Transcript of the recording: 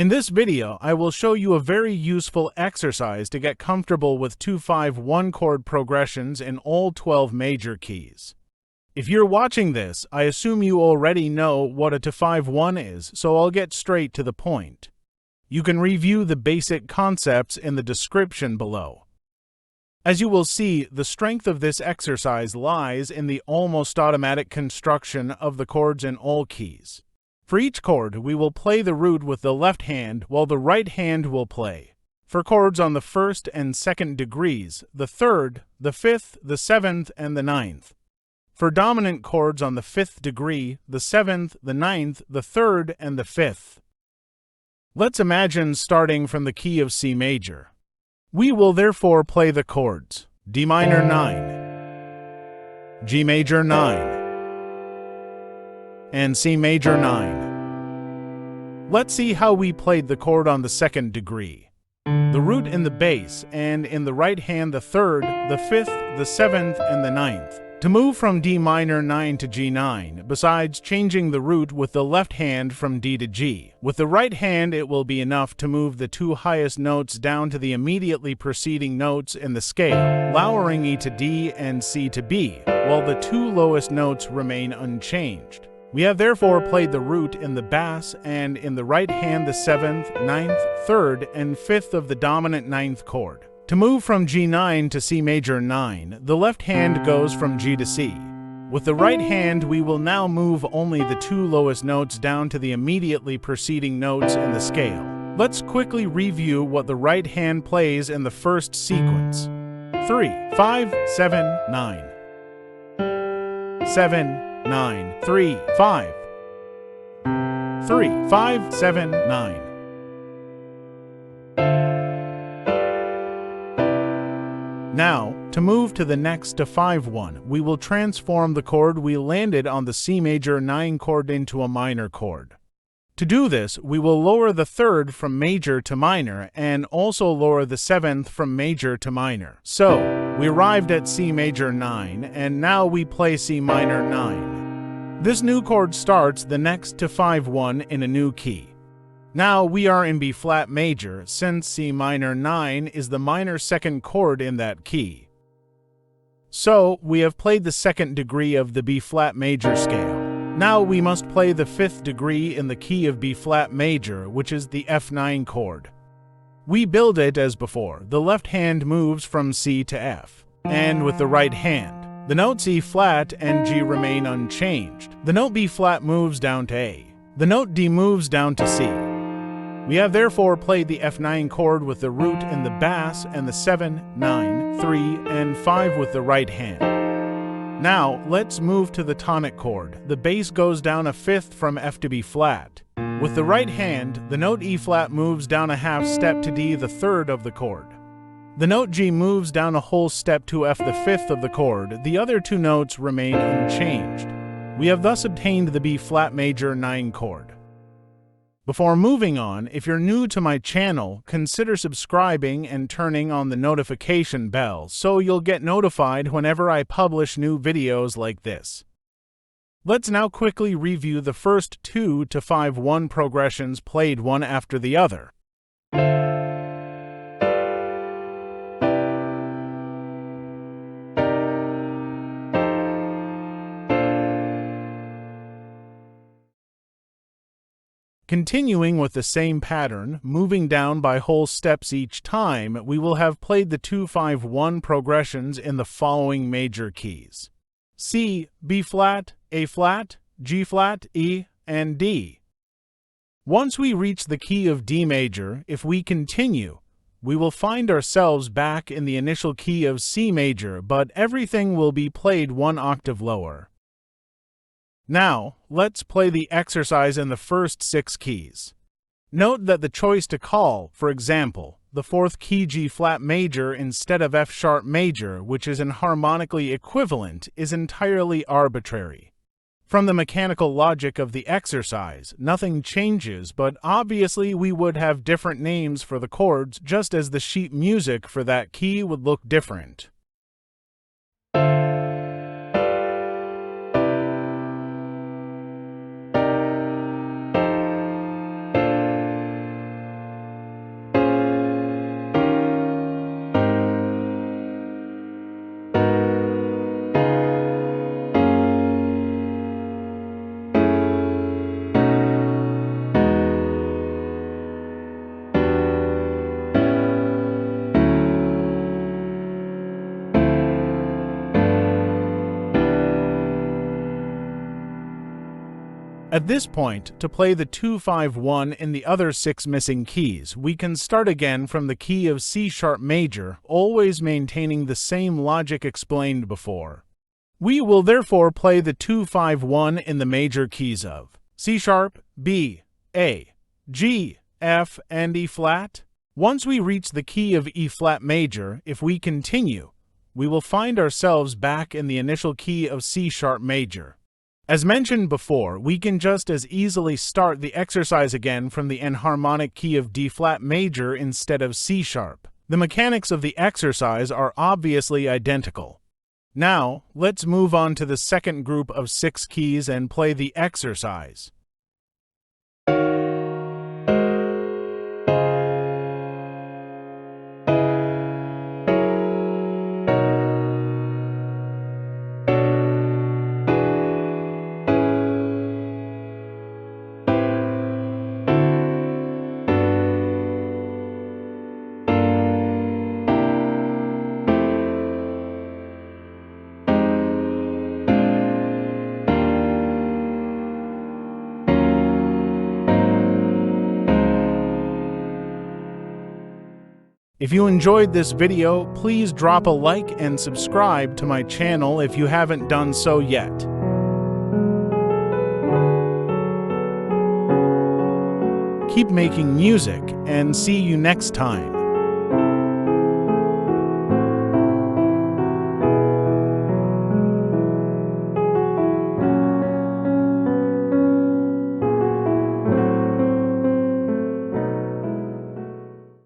In this video, I will show you a very useful exercise to get comfortable with 2-5-1 chord progressions in all 12 major keys. If you're watching this, I assume you already know what a 2-5-1 is, so I'll get straight to the point. You can review the basic concepts in the description below. As you will see, the strength of this exercise lies in the almost automatic construction of the chords in all keys. For each chord, we will play the root with the left hand while the right hand will play. For chords on the first and second degrees, the third, the fifth, the seventh, and the ninth. For dominant chords on the fifth degree, the seventh, the ninth, the third, and the fifth. Let's imagine starting from the key of C major. We will therefore play the chords D minor 9, G major 9, and C major 9. Let's see how we played the chord on the second degree. The root in the bass, and in the right hand the third, the fifth, the seventh, and the ninth. To move from D minor 9 to G9, besides changing the root with the left hand from D to G, with the right hand it will be enough to move the two highest notes down to the immediately preceding notes in the scale, lowering E to D and C to B, while the two lowest notes remain unchanged. We have therefore played the root in the bass and in the right hand the seventh, ninth, third, and fifth of the dominant ninth chord. To move from G9 to C major 9, the left hand goes from G to C. With the right hand, we will now move only the two lowest notes down to the immediately preceding notes in the scale. Let's quickly review what the right hand plays in the first sequence. 3, 5, 7, 9. 7, 9, 3, 5. 3, 5, 7, 9. Now, to move to the next 2-5-1, we will transform the chord we landed on the C major 9 chord into a minor chord. To do this, we will lower the third from major to minor and also lower the seventh from major to minor. So, we arrived at C major 9, and now we play C minor 9. This new chord starts the next 2-5-1 in a new key. Now we are in B flat major, since C minor 9 is the minor second chord in that key. So, we have played the second degree of the B flat major scale. Now we must play the fifth degree in the key of B flat major, which is the F9 chord. We build it as before. The left hand moves from C to F, and with the right hand, the notes E flat and G remain unchanged. The note B flat moves down to A. The note D moves down to C. We have therefore played the F9 chord with the root in the bass and the 7, 9, 3, and 5 with the right hand. Now, let's move to the tonic chord. The bass goes down a fifth from F to B flat. With the right hand, the note E flat moves down a half step to D, the third of the chord. The note G moves down a whole step to F, the fifth of the chord. The other two notes remain unchanged. We have thus obtained the B flat major 9 chord. Before moving on, if you're new to my channel, consider subscribing and turning on the notification bell so you'll get notified whenever I publish new videos like this. Let's now quickly review the first 2-5-1 progressions played one after the other. Continuing with the same pattern, moving down by whole steps each time, we will have played the 2-5-1 progressions in the following major keys: C, B flat, A flat, G flat, E, and D. Once we reach the key of D major, if we continue, we will find ourselves back in the initial key of C major, but everything will be played one octave lower. Now, let's play the exercise in the first 6 keys. Note that the choice to call, for example, the fourth key G flat major instead of F sharp major, which is enharmonically equivalent, is entirely arbitrary. From the mechanical logic of the exercise, nothing changes, but obviously we would have different names for the chords, just as the sheet music for that key would look different. At this point, to play the 2-5-1 in the other 6 missing keys, we can start again from the key of C-sharp major, always maintaining the same logic explained before. We will therefore play the 2-5-1 in the major keys of C-sharp, B, A, G, F, and E-flat. Once we reach the key of E-flat major, if we continue, we will find ourselves back in the initial key of C-sharp major. As mentioned before, we can just as easily start the exercise again from the enharmonic key of D-flat major instead of C-sharp. The mechanics of the exercise are obviously identical. Now, let's move on to the second group of 6 keys and play the exercise. If you enjoyed this video, please drop a like and subscribe to my channel if you haven't done so yet. Keep making music, and see you next time.